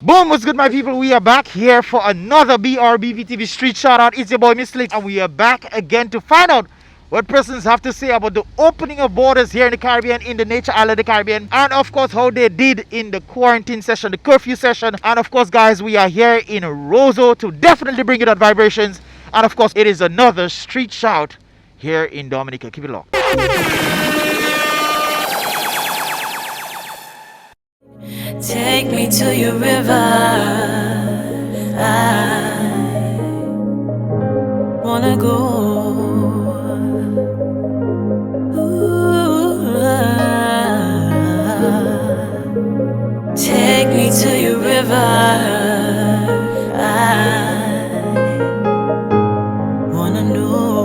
Boom, what's good, my people? We are back here for another BrBpTV Street Shoutout. It's your boy, Miss Lick, and we are back again to find out what persons have to say about the opening of borders here in the Caribbean, in the nature island of the Caribbean, and of course how they did in the quarantine session, the curfew session. And of course, guys, we are here in Roseau to definitely bring you that vibrations. And of course, it is another street shout here in Dominica. Keep it locked. Take me to your river. I wanna go. Take me to your river. I wanna know.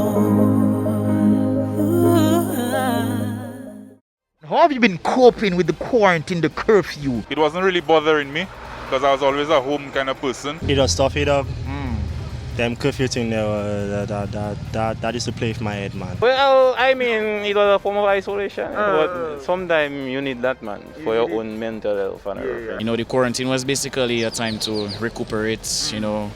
How have you been coping with the quarantine, the curfew? It wasn't really bothering me because I was always a home kind of person. It was tough, Them curfew thing there, that used to play with my head, man. Well, I mean, it was a form of isolation, but sometimes you need that, man, for your own mental health and everything. You know, the quarantine was basically a time to recuperate, you know,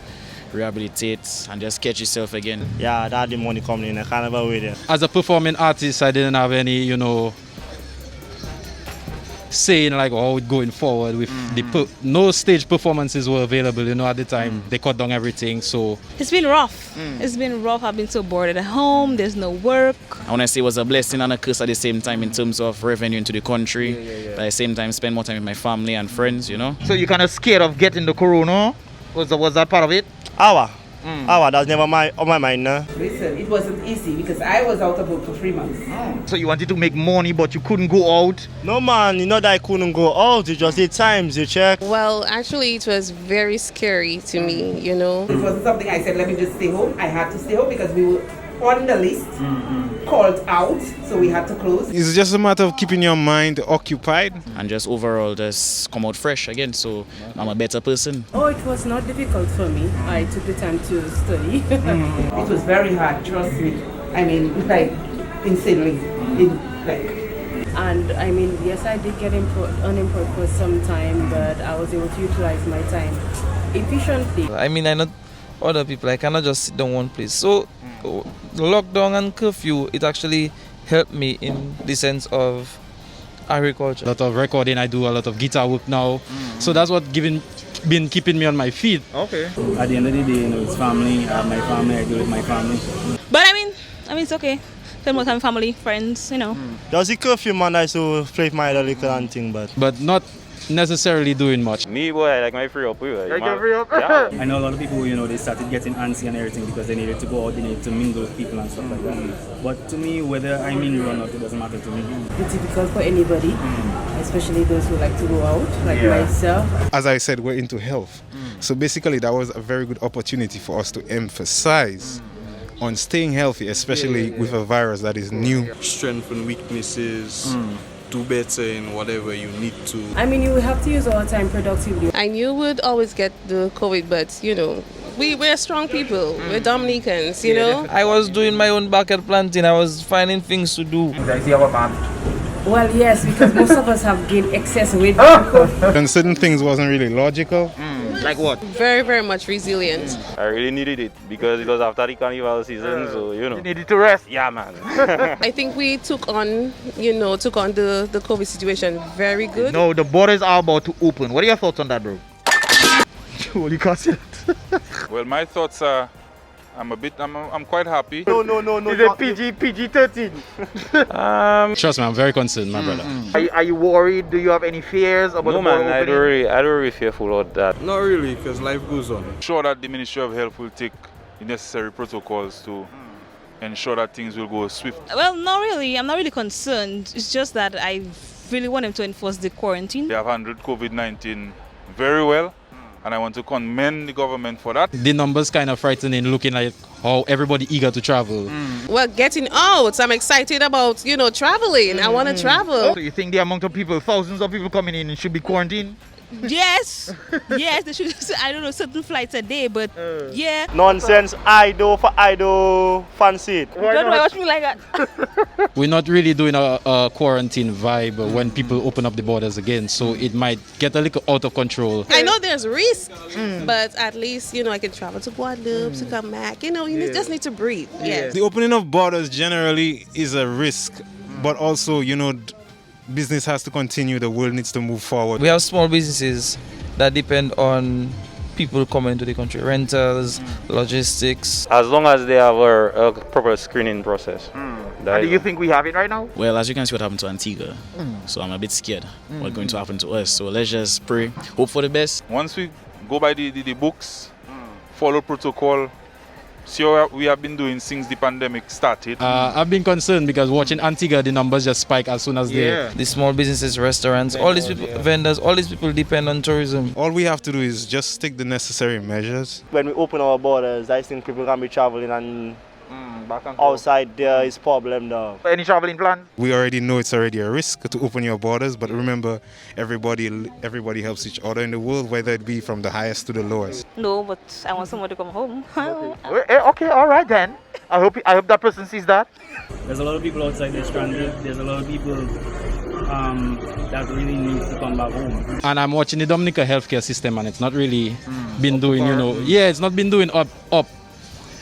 rehabilitate and just catch yourself again. Yeah, that the money coming in, I can't ever wait there. As a performing artist, I didn't have any, saying like how it going forward with no stage performances were available, at the time. They cut down everything, so it's been rough. It's been rough. I've been so bored at home. There's no work. I want to say it was a blessing and a curse at the same time in terms of revenue into the country. But at the same time, spend more time with my family and friends, So you kind of scared of getting the corona? Was that part of it? That's never on my mind now. Listen, it wasn't easy because I was out of work for 3 months. So you wanted to make money, but you couldn't go out? No, man, that I couldn't go out. It just 8 times, you check. Well, actually, it was very scary to me, It wasn't something I said, let me just stay home. I had to stay home because we were on the list, called out, so we had to close. It's just a matter of keeping your mind occupied. and just overall just come out fresh again. So I'm a better person. Oh, it was not difficult for me. I took the time to study. It was very hard, trust me. I mean, like, insanely. And I mean, yes, I did get unemployed for some time, but I was able to utilize my time efficiently. I mean, I'm not other people. I cannot just sit down one place. So lockdown and curfew, it actually helped me in the sense of agriculture. A lot of recording, I do a lot of guitar work now. So that's what been keeping me on my feet. Okay. At the end of the day, it's family. I have my family, I do with my family. But I mean it's okay. Spend more time with family, friends, Does the curfew, man, I used to play with my little and thing, but not necessarily doing much. Me, boy, I like my free up. Yeah. I know a lot of people, they started getting antsy and everything because they needed to go out, they needed to mingle with people and stuff like that. But to me, whether I mingle or not, it doesn't matter to me. It's difficult for anybody, especially those who like to go out, like myself. As I said, we're into health. So basically that was a very good opportunity for us to emphasize on staying healthy, especially with a virus that is new. Strengthen weaknesses, do better in whatever you need to. I mean, you will have to use our time productively. I knew we'd always get the COVID, but we're strong people. We're Dominicans, I was doing my own backyard planting. I was finding things to do. Well, yes, because most of us have gained excess weight. And certain things wasn't really logical. Like what? Very, very much resilient. I really needed it because it was after the carnival season, so You needed to rest? Yeah, man. I think we took on the COVID situation very good. No, the borders are about to open. What are your thoughts on that, bro? Holy concept. Well, my thoughts are, I'm quite happy. No. Is it PG-13? Trust me, I'm very concerned, my brother. Are you worried? Do you have any fears about No, the man, border I opening? don't really fearful of that. Not really, because life goes on. I'm sure that the Ministry of Health will take the necessary protocols to ensure that things will go swift. Well, not really. I'm not really concerned. It's just that I really want them to enforce the quarantine. They have handled COVID-19 very well, and I want to commend the government for that. The numbers kind of frightening, looking like how everybody eager to travel. Well, getting out. I'm excited about, traveling. I want to travel. So you think the amount of people, thousands of people coming in, should be quarantined? Yes, yes, they should. I don't know, certain flights a day, but yeah. Nonsense. I do fancy it. Don't watch me like that. We're not really doing a quarantine vibe when people open up the borders again, so it might get a little out of control. I know there's risk, but at least, I can travel to Guadeloupe to come back. You just need to breathe. Yes. The opening of borders generally is a risk, but also, business has to continue. The world needs to move forward. We have small businesses that depend on people coming to the country, rentals, logistics. As long as they have a proper screening process. Do you think we have it right now? Well, as you can see what happened to Antigua, so I'm a bit scared what's going to happen to us. So let's just pray, hope for the best. Once we go by the books, follow protocol, see what we have been doing since the pandemic started. I've been concerned because watching Antigua, the numbers just spike as soon as The small businesses, restaurants, all these people, vendors, all these people depend on tourism. All we have to do is just take the necessary measures. When we open our borders, I think people can be traveling and outside there is problem now. Any traveling plan? We already know it's already a risk to open your borders, but remember, everybody helps each other in the world, whether it be from the highest to the lowest. No, but I want someone to come home. Okay, all right then. I hope that person sees that. There's a lot of people outside there stranded. There's a lot of people that really need to come back home. And I'm watching the Dominica healthcare system, and it's not really been doing, it's not been doing up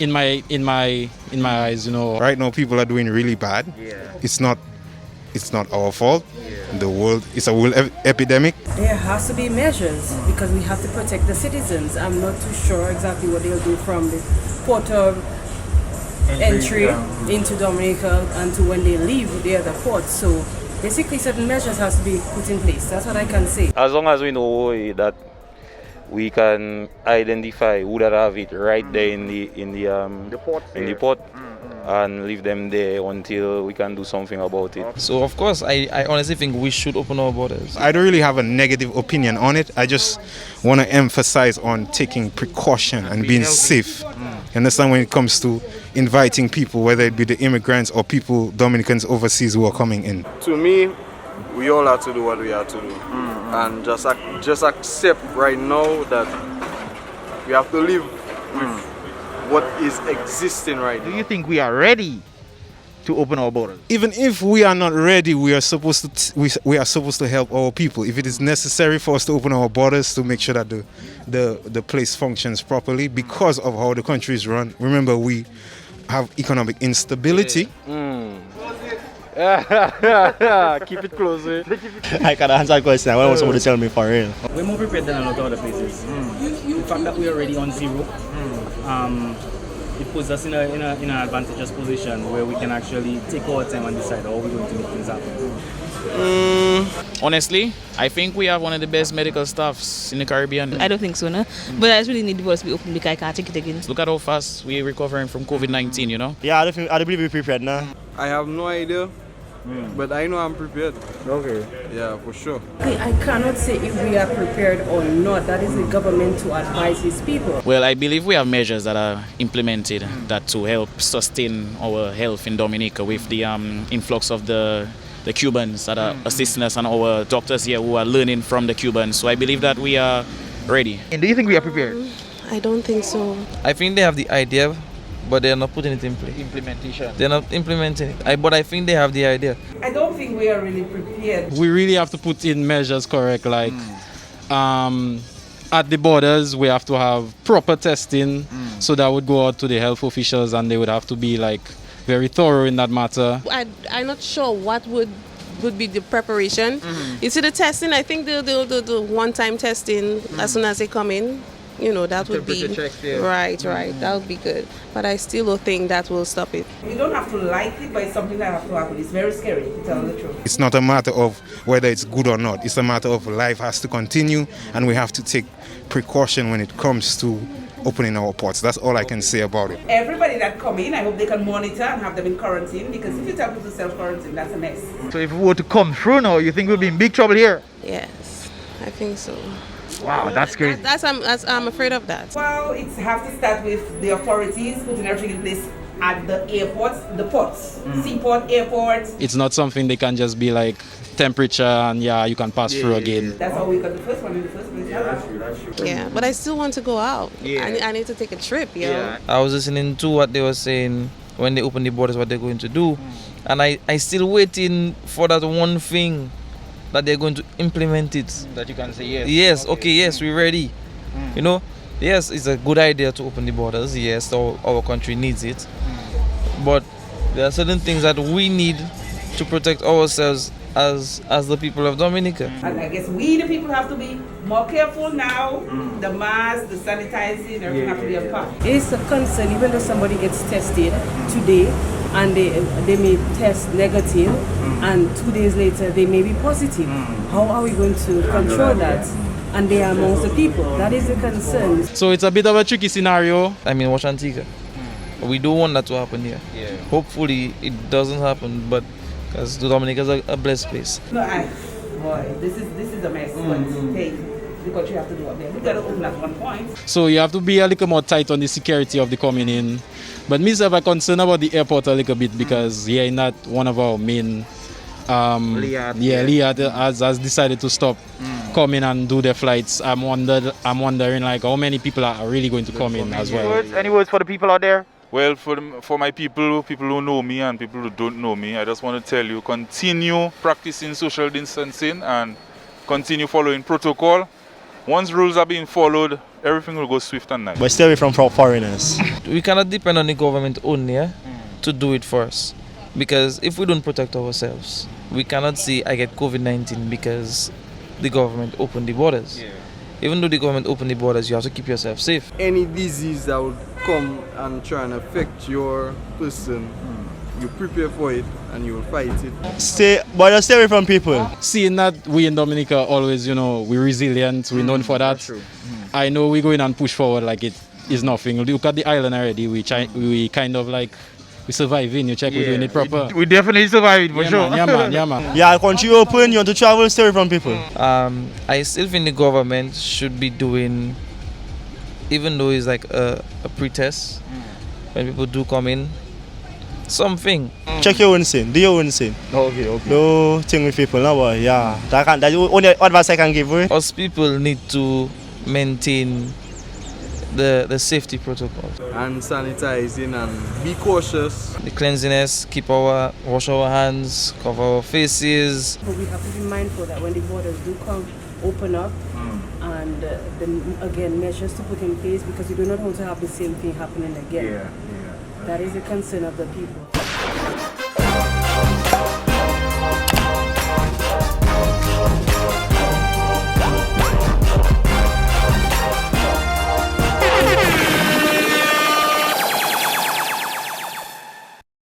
in my eyes, Right now, people are doing really bad. It's not our fault. The world, it's a world epidemic. There has to be measures because we have to protect the citizens. I'm not too sure exactly what they'll do from the port of entry into Dominica and to when they leave the other ports. So basically, certain measures has to be put in place. That's what I can say. As long as we know that we can identify who that have it right there in the port and leave them there until we can do something about it. So of course, I honestly think we should open our borders. I don't really have a negative opinion on it. I just want to emphasize on taking precaution and being safe. You understand, when it comes to inviting people, whether it be the immigrants or people, Dominicans overseas who are coming in. To me, we all have to do what we have to do, and just accept right now that we have to live with what is existing right now. Do you think we are ready to open our borders? Even if we are not ready, we are supposed to help our people. If it is necessary for us to open our borders to make sure that the place functions properly because of how the country is run. Remember, we have economic instability. Keep it close. I can't answer that question. I want somebody to tell me for real. We're more prepared than a lot of other places. The fact that we're already on zero, it puts us in an advantageous position where we can actually take our time and decide how we're going to make things happen. Honestly, I think we have one of the best medical staffs in the Caribbean. I don't think so, no. But I just really need the borders to be open because I can't take it again. Look at how fast we're recovering from COVID-19, Yeah, I believe we're prepared now. I have no idea, but I know I'm prepared. Okay. Yeah, for sure. I cannot say if we are prepared or not. That is the government to advise its people. Well, I believe we have measures that are implemented that to help sustain our health in Dominica with the influx of the Cubans that are assisting us and our doctors here who are learning from the Cubans. So I believe that we are ready. And do you think we are prepared? I don't think so. I think they have the idea, but they're not putting it in place. Implementation. They're not implementing it. But I think they have the idea. I don't think we are really prepared. We really have to put in measures correct, like at the borders we have to have proper testing, so that would go out to the health officials and they would have to be like very thorough in that matter. I'm not sure what would be the preparation. You see the testing, I think the one-time testing as soon as they come in, that would be right. That would be good. But I still don't think that will stop it. You don't have to like it, but it's something that has to happen. It's very scary, to tell the truth. It's not a matter of whether it's good or not. It's a matter of life has to continue, and we have to take precaution when it comes to opening our ports. That's all I can say about it. Everybody that come in, I hope they can monitor and have them in quarantine, because if you tell people to self-quarantine, that's a mess. So if we were to come through now, you think we'll be in big trouble here? Yes, I think so. Wow, that's crazy. I'm afraid of that. Well, it has to start with the authorities putting everything in place at the airports, the ports, seaport airports. It's not something they can just be like temperature and yeah, you can pass through again. That's how we got the first one in the first place. That's true. Yeah, but I still want to go out. Yeah. I need to take a trip, yo. Yeah. I was listening to what they were saying when they open the borders, what they're going to do. And I still waiting for that one thing that they're going to implement it. That you can say yes. Yes, okay, yes, we're ready. You know, yes, it's a good idea to open the borders. Yes, our country needs it. But there are certain things that we need to protect ourselves as the people of Dominica. And I guess we, the people, have to be more careful now. The mask, the sanitizing, everything have to be on par. It's a concern, even though somebody gets tested today and they may test negative and 2 days later they may be positive. How are we going to control that? And they are amongst the people. That is the concern. So it's a bit of a tricky scenario. I mean, watch Antigua. We don't want that to happen here. Yeah. Hopefully it doesn't happen, but because Dominica is a blessed place. No, boy, this is a mess. But hey, look what you have to do up there. We got to open at one point. So you have to be a little more tight on the security of the coming in. But me have a concern about the airport a little bit because yeah, not one of our main Liat has decided to stop coming and do their flights. I'm wondering like how many people are really going to come in as well. Any words for the people out there? Well, for my people who know me and people who don't know me, I just want to tell you, continue practicing social distancing and continue following protocol. Once rules are being followed, everything will go swift and nice. But stay away from foreigners. We cannot depend on the government only to do it for us. Because if we don't protect ourselves, we cannot say I get COVID-19 because the government opened the borders. Yeah. Even though the government opened the borders, you have to keep yourself safe. Any disease that would come and try and affect your person, you prepare for it and you will fight it. Stay away from people. Seeing that we in Dominica always, we're resilient, we're known for that. I know we go in and push forward like it is nothing. Look at the island already. We kind of like we surviving. You check, we're doing it proper. We definitely surviving for sure. Man, yeah, man. Yeah, country open, you want to travel, stay away from people. I still think the government should be doing, even though it's like a pre-test, when people do come in, something. Check your own sin, do your own sin. Okay. No thing with people, no boy. Yeah, that's the only advice I can give you. Us people need to maintain the safety protocol. And sanitizing and be cautious. The cleanliness, wash our hands, cover our faces. But we have to be mindful that when the borders do open up, and then again measures to put in place because you do not want to have the same thing happening again. That is a concern of the people.